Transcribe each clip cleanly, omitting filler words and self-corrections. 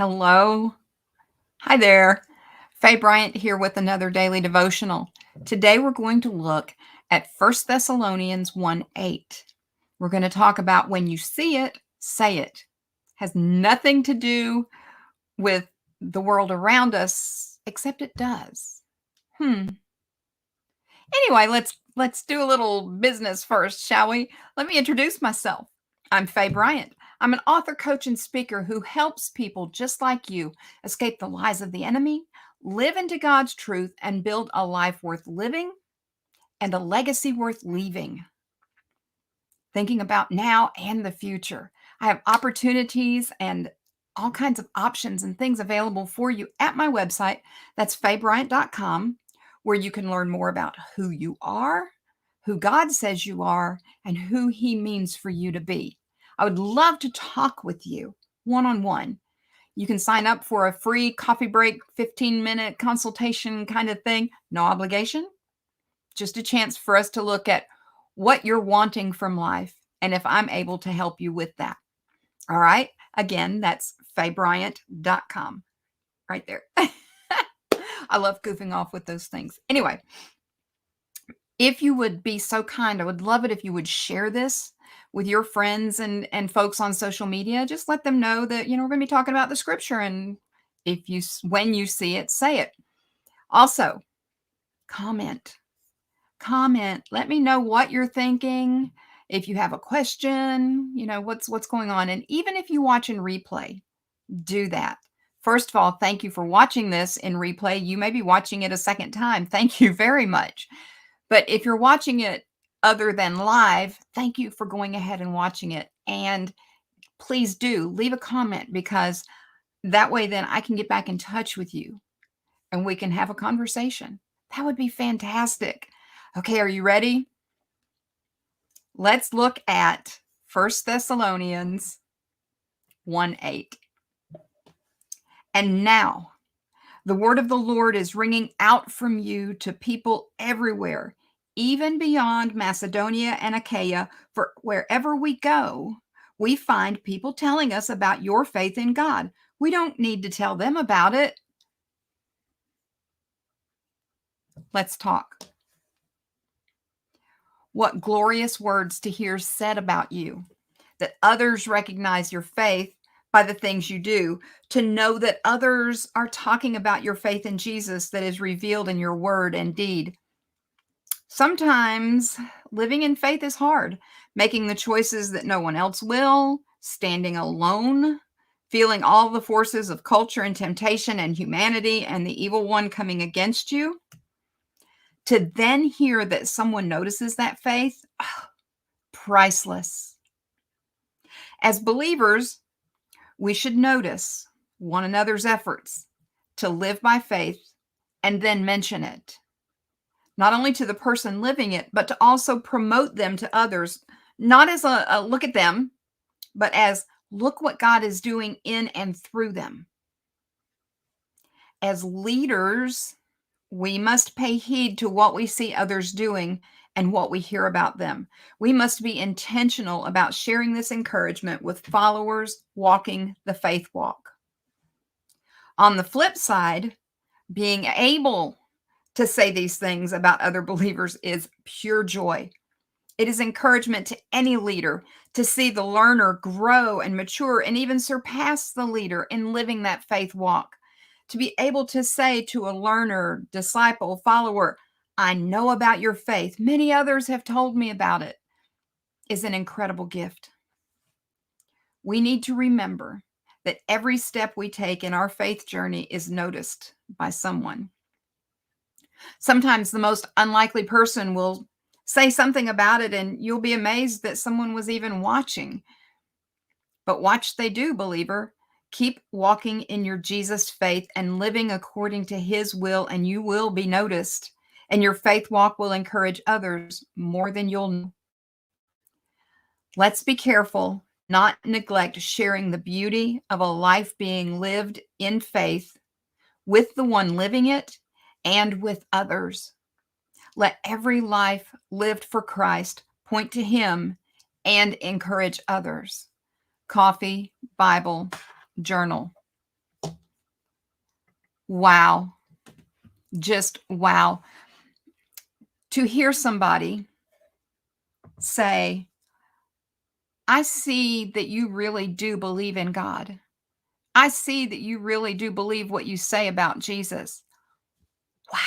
Hello. Hi there. Faye Bryant here with another daily devotional. Today we're going to look at Thessalonians 1:8. We're going to talk about when you see it, say it. Has nothing to do with the world around us, except it does. Anyway, let's do a little business first, shall we? Let me introduce myself. I'm Faye Bryant. I'm an author, coach, and speaker who helps people just like you escape the lies of the enemy, live into God's truth, and build a life worth living and a legacy worth leaving. Thinking about now and the future. I have opportunities and all kinds of options and things available for you at my website. That's faybryant.com, where you can learn more about who you are, who God says you are, and who He means for you to be. I would love to talk with you one-on-one. You can sign up for a free coffee break, 15-minute consultation kind of thing. No obligation, just a chance for us to look at what you're wanting from life and if I'm able to help you with that. All right. Again, that's faybryant.com right there. I love goofing off with those things. Anyway, if you would be so kind, I would love it if you would share this with your friends and folks on social media. Just let them know that, we're going to be talking about the scripture. And when you see it, say it. Also, comment. Let me know what you're thinking. If you have a question, what's going on. And even if you watch in replay, do that. First of all, thank you for watching this in replay. You may be watching it a second time. Thank you very much. But if you're watching it other than live, thank you for going ahead and watching it. And please do leave a comment, because that way then I can get back in touch with you and we can have a conversation. That would be fantastic. Okay, are you ready? Let's look at 1 Thessalonians 1:8. And now the word of the Lord is ringing out from you to people everywhere, even beyond Macedonia and Achaia. For wherever we go, we find people telling us about your faith in God. We don't need to tell them about it. Let's talk. What glorious words to hear said about you, that others recognize your faith by the things you do, to know that others are talking about your faith in Jesus that is revealed in your word and deed. Sometimes living in faith is hard, making the choices that no one else will, standing alone, feeling all the forces of culture and temptation and humanity and the evil one coming against you. To then hear that someone notices that faith, priceless. As believers, we should notice one another's efforts to live by faith and then mention it, not only to the person living it, but to also promote them to others, not as a look at them, but as look what God is doing in and through them. As leaders, we must pay heed to what we see others doing and what we hear about them. We must be intentional about sharing this encouragement with followers walking the faith walk. On the flip side, being able to say these things about other believers is pure joy. It is encouragement to any leader to see the learner grow and mature and even surpass the leader in living that faith walk. To be able to say to a learner, disciple, follower, I know about your faith, many others have told me about it, is an incredible gift. We need to remember that every step we take in our faith journey is noticed by someone. Sometimes the most unlikely person will say something about it, and you'll be amazed that someone was even watching. But watch they do, believer. Keep walking in your Jesus faith and living according to His will, and you will be noticed. And your faith walk will encourage others more than you'll know. Let's be careful not neglect sharing the beauty of a life being lived in faith with the one living it and with others. Let every life lived for Christ point to Him and encourage others. Coffee, Bible, journal. Wow. Just wow. To hear somebody say, I see that you really do believe in God. I see that you really do believe what you say about Jesus. Wow.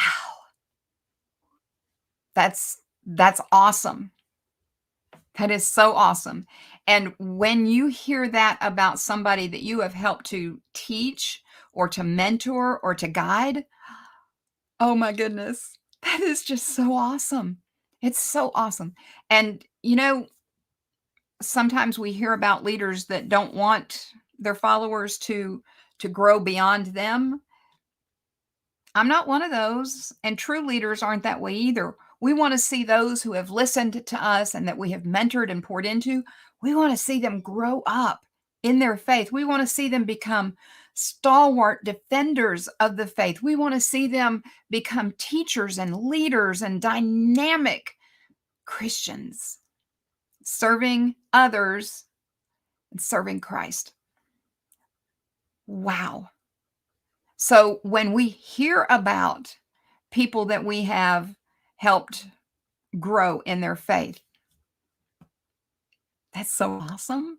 That's awesome. That is so awesome. And when you hear that about somebody that you have helped to teach or to mentor or to guide, oh my goodness, that is just so awesome. It's so awesome. And sometimes we hear about leaders that don't want their followers to grow beyond them. I'm not one of those, and true leaders aren't that way either. We want to see those who have listened to us and that we have mentored and poured into, we want to see them grow up in their faith. We want to see them become stalwart defenders of the faith. We want to see them become teachers and leaders and dynamic Christians, serving others and serving Christ. Wow. So when we hear about people that we have helped grow in their faith, that's so awesome.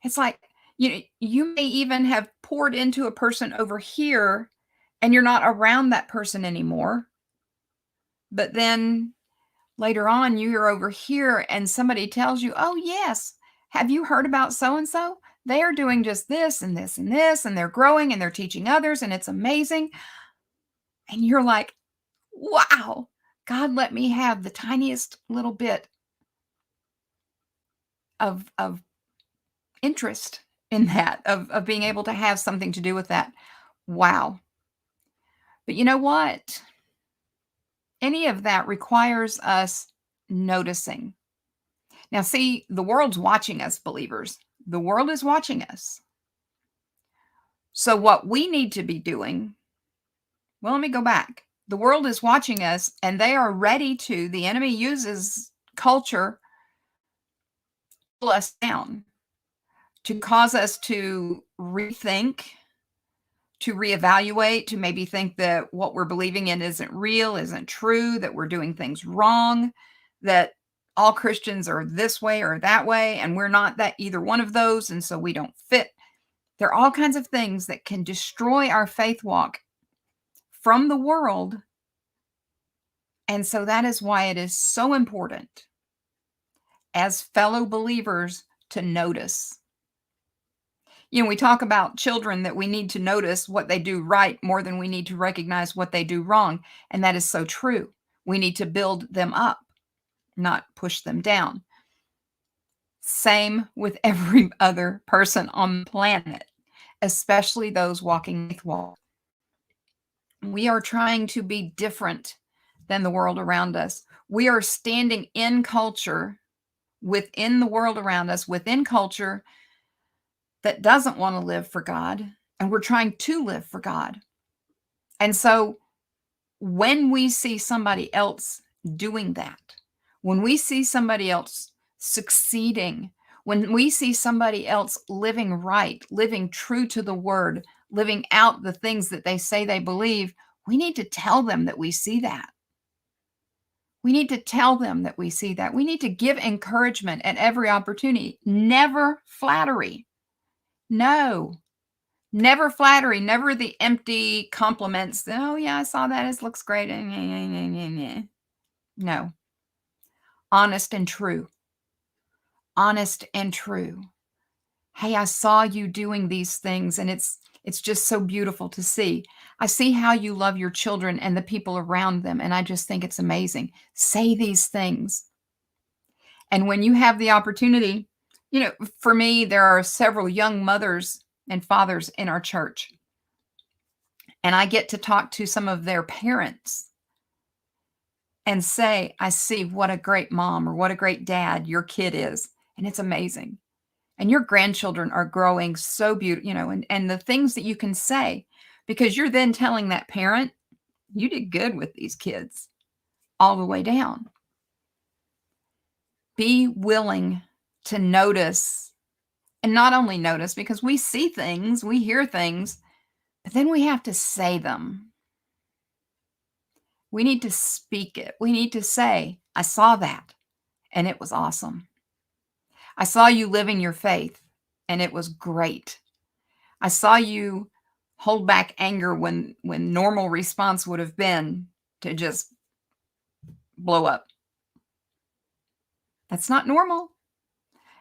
It's like, you may even have poured into a person over here and you're not around that person anymore. But then later on, you're over here and somebody tells you, oh, yes, have you heard about so and so? They are doing just this and this and this, and they're growing and they're teaching others, and it's amazing. And you're like, wow, God let me have the tiniest little bit of interest in that, of being able to have something to do with that. Wow. But you know what? Any of that requires us noticing. Now, see, the world's watching us, believers. The world is watching us. So, what we need to be doing, well, let me go back. The world is watching us, and they are ready to, the enemy uses culture to pull us down, to cause us to rethink, to reevaluate, to maybe think that what we're believing in isn't real, isn't true, that we're doing things wrong, that all Christians are this way or that way, and we're not that either one of those, and so we don't fit. There are all kinds of things that can destroy our faith walk from the world. And so that is why it is so important as fellow believers to notice. We talk about children that we need to notice what they do right more than we need to recognize what they do wrong. And that is so true. We need to build them up, not push them down. Same with every other person on the planet, especially those walking faith walk. We are trying to be different than the world around us. We are standing in culture, within the world around us, within culture that doesn't want to live for God, and we're trying to live for God. And so when we see somebody else doing that, when we see somebody else succeeding, when we see somebody else living right, living true to the word, living out the things that they say they believe, we need to tell them that we see that. We need to tell them that we see that. We need to give encouragement at every opportunity, never flattery. No, never flattery, never the empty compliments. Oh, yeah, I saw that. It looks great. No, honest and true. Honest and true. Hey, I saw you doing these things, and it's just so beautiful to see. I see how you love your children and the people around them, and I just think it's amazing. Say these things. And when you have the opportunity, for me, there are several young mothers and fathers in our church. And I get to talk to some of their parents and say, I see what a great mom or what a great dad your kid is. And it's amazing. And your grandchildren are growing so beautiful, and the things that you can say, because you're then telling that parent, you did good with these kids all the way down. Be willing to notice, and not only notice, because we see things, we hear things, But then we have to say them. We need to speak it. We need to say, I saw that and it was awesome. I saw you living your faith and it was great. I saw you hold back anger when normal response would have been to just blow up. That's not normal.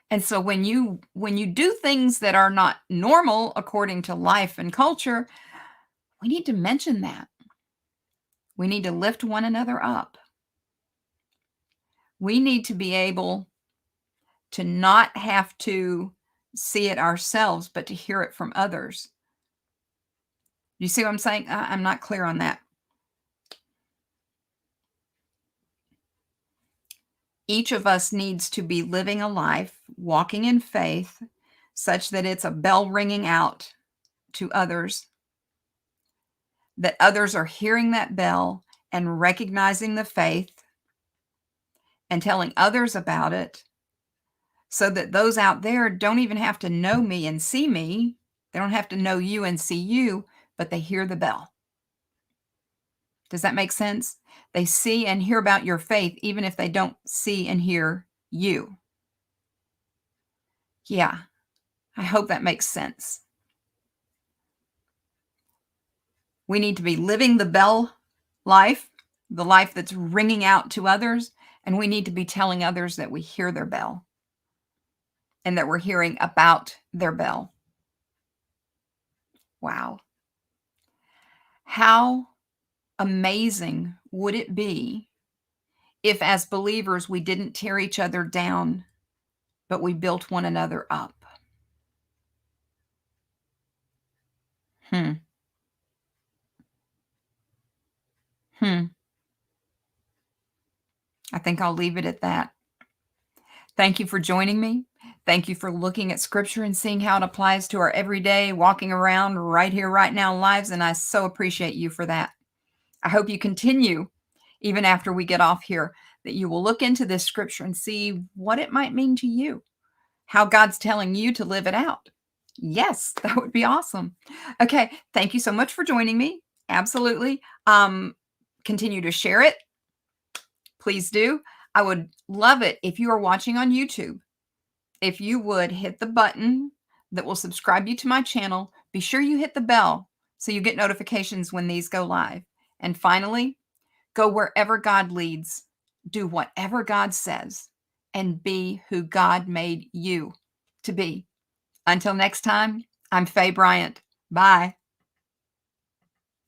And so when you do things that are not normal according to life and culture, we need to mention that. We need to lift one another up. We need to be able to not have to see it ourselves, but to hear it from others. You see what I'm saying? I'm not clear on that. Each of us needs to be living a life, walking in faith, such that it's a bell ringing out to others, that others are hearing that bell and recognizing the faith and telling others about it, so that those out there don't even have to know me and see me. They don't have to know you and see you, but they hear the bell. Does that make sense? They see and hear about your faith, even if they don't see and hear you. Yeah, I hope that makes sense. We need to be living the bell life, the life that's ringing out to others, and we need to be telling others that we hear their bell and that we're hearing about their bell. Wow. How amazing would it be if, as believers, we didn't tear each other down, but we built one another up? Hmm. Hmm. I think I'll leave it at that. Thank you for joining me. Thank you for looking at scripture and seeing how it applies to our everyday walking around right here, right now lives. And I so appreciate you for that. I hope you continue, even after we get off here, that you will look into this scripture and see what it might mean to you, how God's telling you to live it out. Yes, that would be awesome. Okay. Thank you so much for joining me. Absolutely. Continue to share it. Please do. I would love it if you are watching on YouTube. If you would hit the button that will subscribe you to my channel, be sure you hit the bell so you get notifications when these go live. And finally, go wherever God leads, do whatever God says, and be who God made you to be. Until next time, I'm Faye Bryant. Bye.